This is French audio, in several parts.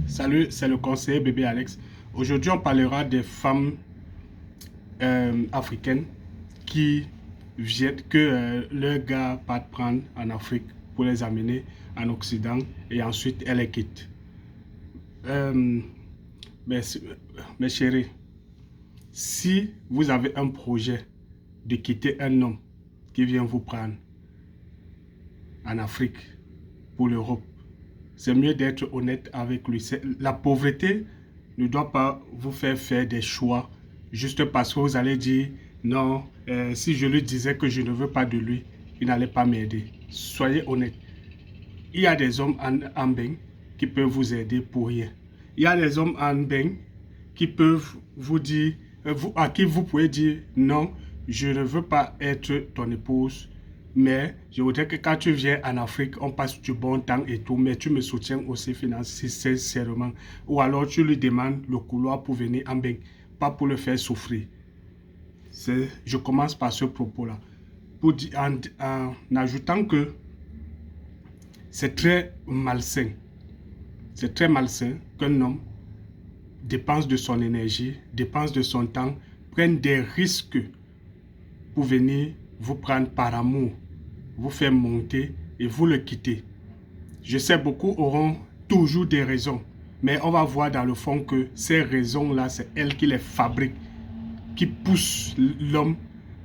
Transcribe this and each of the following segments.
Salut, c'est le conseiller bébé Alex. Aujourd'hui, on parlera des femmes africaines qui viennent, que leur gars partent prendre en Afrique pour les amener en Occident et ensuite elles les quittent. Euh, mes, mes chéris, si vous avez un projet de quitter un homme qui vient vous prendre en Afrique pour l'Europe, c'est mieux d'être honnête avec lui. La pauvreté ne doit pas vous faire des choix juste parce que vous allez dire non, si je lui disais que je ne veux pas de lui, il n'allait pas m'aider. Soyez honnête. Il y a des hommes en bain qui peuvent vous aider pour rien. Il y a des hommes en bain qui peuvent vous dire, à qui vous pouvez dire non, je ne veux pas être ton épouse, mais je voudrais que quand tu viens en Afrique, on passe du bon temps et tout, mais tu me soutiens aussi financièrement. Ou alors tu lui demandes le couloir pour venir en bain, pas pour le faire souffrir. Je commence par ce propos-là. En ajoutant que c'est très malsain. C'est très malsain qu'un homme dépense de son énergie, dépense de son temps, prenne des risques pour venir vous prendre par amour, vous faire monter et vous le quitter. Je sais, beaucoup auront toujours des raisons, mais on va voir dans le fond que ces raisons-là, c'est elles qui les fabriquent, qui poussent l'homme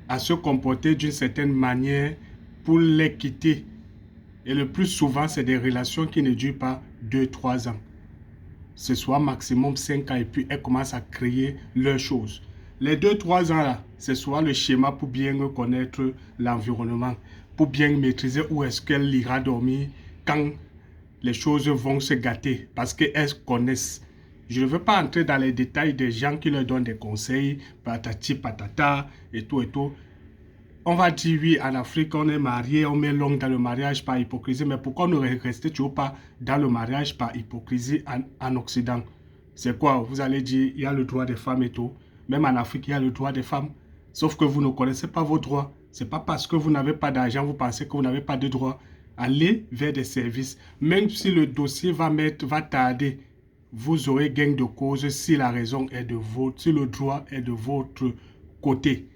à se comporter d'une certaine manière pour les quitter. Et le plus souvent, c'est des relations qui ne durent pas 2-3 ans. Ce soit maximum 5 ans et puis elles commencent à créer leurs choses. Les 2-3 ans là, c'est soit le schéma pour bien connaître l'environnement, pour bien maîtriser où est-ce qu'elle ira dormir quand les choses vont se gâter, parce qu'elles connaissent. Je ne veux pas entrer dans les détails des gens qui leur donnent des conseils, patati patata et tout et tout. On va dire oui, en Afrique, on est marié, on met l'homme dans le mariage par hypocrisie, mais pourquoi ne rester toujours pas dans le mariage par hypocrisie en Occident? C'est quoi? Vous allez dire, il y a le droit des femmes et tout. Même en Afrique, il y a le droit des femmes. Sauf que vous ne connaissez pas vos droits. Ce n'est pas parce que vous n'avez pas d'argent, vous pensez que vous n'avez pas de droits. Allez vers des services. Même si le dossier va tarder, vous aurez gain de cause si la raison est de votre, si le droit est de votre côté.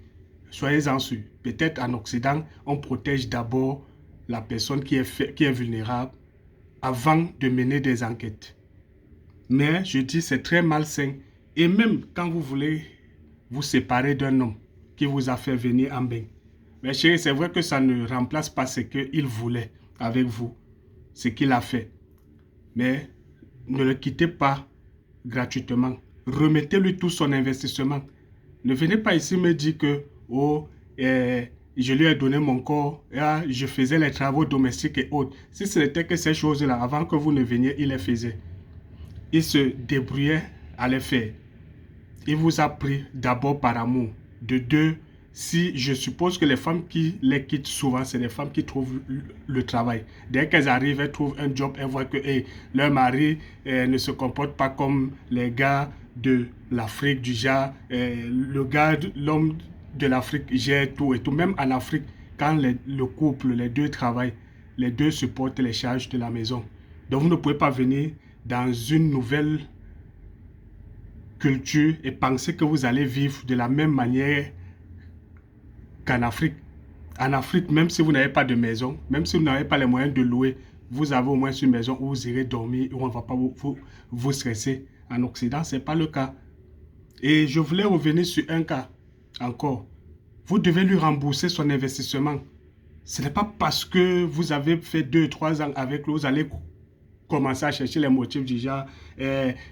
Soyez-en sûrs. Peut-être en Occident, on protège d'abord la personne qui est vulnérable avant de mener des enquêtes. Mais je dis, c'est très malsain. Et même quand vous voulez vous séparer d'un homme qui vous a fait venir en bain, mais chérie, c'est vrai que ça ne remplace pas ce qu'il voulait avec vous, ce qu'il a fait. Mais ne le quittez pas gratuitement. Remettez-lui tout son investissement. Ne venez pas ici me dire que oh, je lui ai donné mon corps, je faisais les travaux domestiques et autres. Si ce n'était que ces choses-là, avant que vous ne veniez, il les faisait. Il se débrouillait à les faire. Il vous a pris d'abord par amour. De deux, si je suppose que les femmes qui les quittent souvent, c'est les femmes qui trouvent le travail. Dès qu'elles arrivent, elles trouvent un job, elles voient que leur mari ne se comporte pas comme les gars de l'Afrique, du genre, l'homme de l'Afrique gère tout et tout. Même en Afrique, quand le couple, les deux travaillent, les deux supportent les charges de la maison. Donc vous ne pouvez pas venir dans une nouvelle culture et penser que vous allez vivre de la même manière qu'en Afrique. En Afrique, même si vous n'avez pas de maison, même si vous n'avez pas les moyens de louer, vous avez au moins une maison où vous irez dormir, où on ne va pas vous stresser. En Occident, ce n'est pas le cas. Et je voulais revenir sur un cas encore. Vous devez lui rembourser son investissement. Ce n'est pas parce que vous avez fait 2-3 ans avec lui, vous allez commencer à chercher les motifs du genre,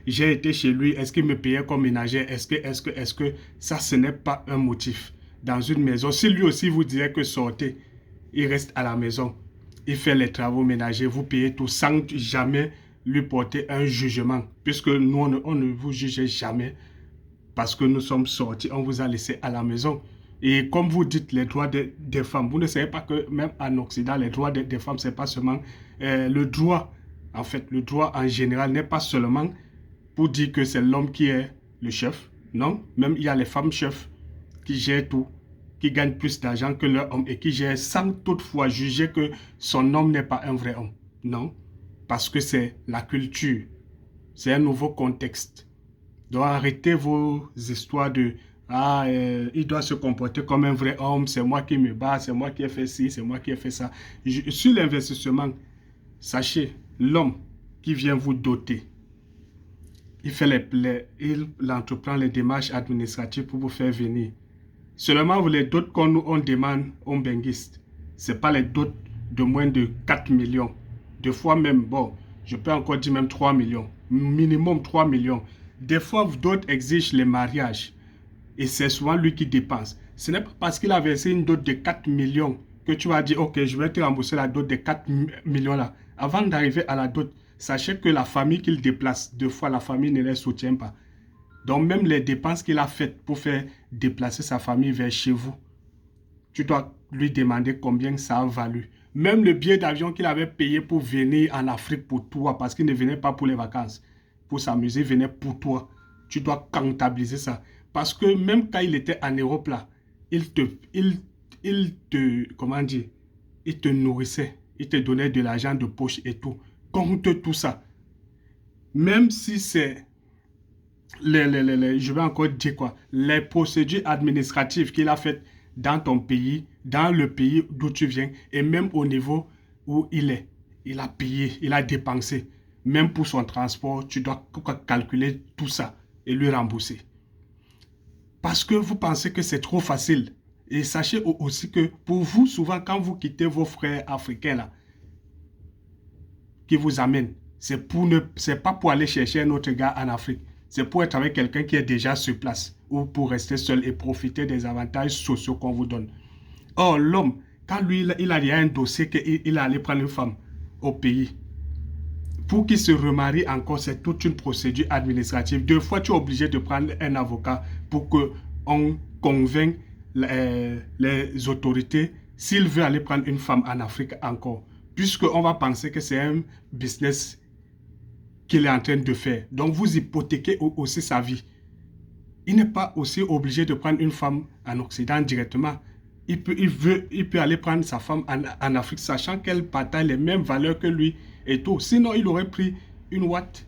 j'ai été chez lui, est-ce qu'il me payait comme ménagère, est-ce que ça, ce n'est pas un motif. Dans une maison, si lui aussi vous disait que sortez, il reste à la maison, il fait les travaux ménagers, vous payez tout sans jamais lui porter un jugement, puisque nous, on ne vous juge jamais parce que nous sommes sortis, on vous a laissé à la maison. Et comme vous dites, les droits des femmes, vous ne savez pas que même en Occident, les droits des femmes, ce n'est pas seulement le droit. En fait, le droit en général n'est pas seulement pour dire que c'est l'homme qui est le chef. Non, même il y a les femmes chefs qui gèrent tout, qui gagnent plus d'argent que leur homme et qui gèrent sans toutefois juger que son homme n'est pas un vrai homme. Non, parce que c'est la culture. C'est un nouveau contexte. Donc arrêtez vos histoires de il doit se comporter comme un vrai homme, c'est moi qui me bats, c'est moi qui ai fait ci, c'est moi qui ai fait ça. Sur l'investissement, sachez, l'homme qui vient vous doter, il entreprend les démarches administratives pour vous faire venir. Seulement les dots qu'on demande aux benguistes, ce n'est pas les dots de moins de 4 millions. Des fois même, bon, je peux encore dire même 3 millions. Minimum 3 millions. Des fois, d'autres exigent les mariages. Et c'est souvent lui qui dépense. Ce n'est pas parce qu'il a versé une dot de 4 millions que tu vas dire, ok, je vais te rembourser la dot de 4 millions là. Avant d'arriver à la dot, sachez que la famille qu'il déplace, deux fois la famille ne les soutient pas. Donc même les dépenses qu'il a faites pour faire déplacer sa famille vers chez vous, tu dois lui demander combien ça a valu. Même le billet d'avion qu'il avait payé pour venir en Afrique pour toi, parce qu'il ne venait pas pour les vacances, pour s'amuser, il venait pour toi. Tu dois comptabiliser ça. Parce que même quand il était en Europe là, comment dire, il te nourrissait, il te donnait de l'argent de poche et tout. Compte tout ça. Même si c'est je vais encore dire quoi, les procédures administratives qu'il a faites dans ton pays, dans le pays d'où tu viens, et même au niveau où il est. Il a payé, il a dépensé. Même pour son transport, tu dois calculer tout ça et lui rembourser. Parce que vous pensez que c'est trop facile. Et sachez aussi que pour vous, souvent, quand vous quittez vos frères africains là, qui vous amènent, c'est pas pour aller chercher un autre gars en Afrique. C'est pour être avec quelqu'un qui est déjà sur place ou pour rester seul et profiter des avantages sociaux qu'on vous donne. Or, l'homme, quand lui, il a déjà un dossier qu'il allait prendre une femme au pays, pour qu'il se remarie encore, c'est toute une procédure administrative. Deux fois, tu es obligé de prendre un avocat pour qu'on convainque les autorités s'il veut aller prendre une femme en Afrique encore. Puisqu'on va penser que c'est un business qu'il est en train de faire. Donc, vous hypothéquez aussi sa vie. Il n'est pas aussi obligé de prendre une femme en Occident directement. Il peut aller prendre sa femme en Afrique, sachant qu'elle partage les mêmes valeurs que lui et tout. Sinon, il aurait pris une ouate.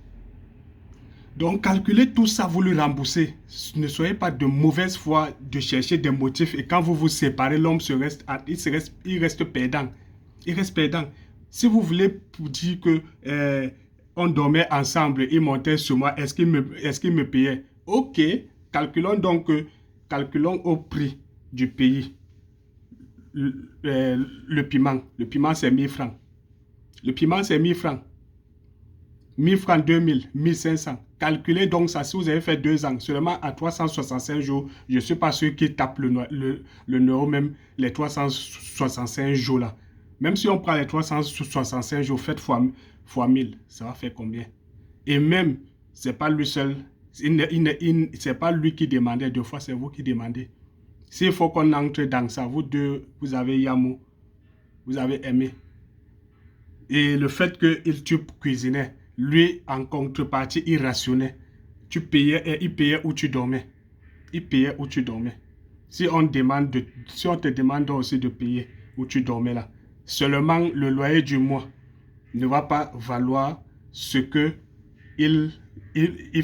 Donc, calculez tout ça, vous lui remboursez. Ne soyez pas de mauvaise foi de chercher des motifs. Et quand vous vous séparez, l'homme il reste perdant. Il reste perdant. Si vous voulez dire que on dormait ensemble, il montait sur moi, est-ce qu'il me payait? Ok, calculons au prix du pays. Le piment. Le piment, c'est 1000 francs. Le piment, c'est 1000 francs. 1000 francs, 2000, 1500. Calculez donc ça si vous avez fait 2 ans. Seulement à 365 jours, je ne suis pas sûr qu'il tape le numéro même les 365 jours là. Même si on prend les 365 jours, faites fois 1000, ça va faire combien? Et même, ce n'est pas lui seul. C'est pas lui qui demandait 2 fois, c'est vous qui demandez. S'il faut qu'on entre dans ça, vous deux, vous avez Yamou, vous avez aimé. Et le fait tu cuisinais, lui, en contrepartie, il rationnait. Il payait où tu dormais. Il payait où tu dormais. Si on te demande aussi de payer où tu dormais là, seulement le loyer du mois ne va pas valoir ce que il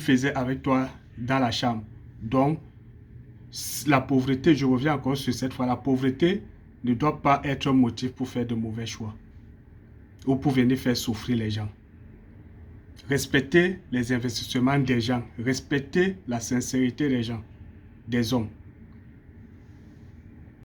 faisait avec toi dans la chambre. Donc, la pauvreté, je reviens encore sur cette fois, la pauvreté ne doit pas être un motif pour faire de mauvais choix ou pour venir faire souffrir les gens. Respectez les investissements des gens, respectez la sincérité des gens, des hommes.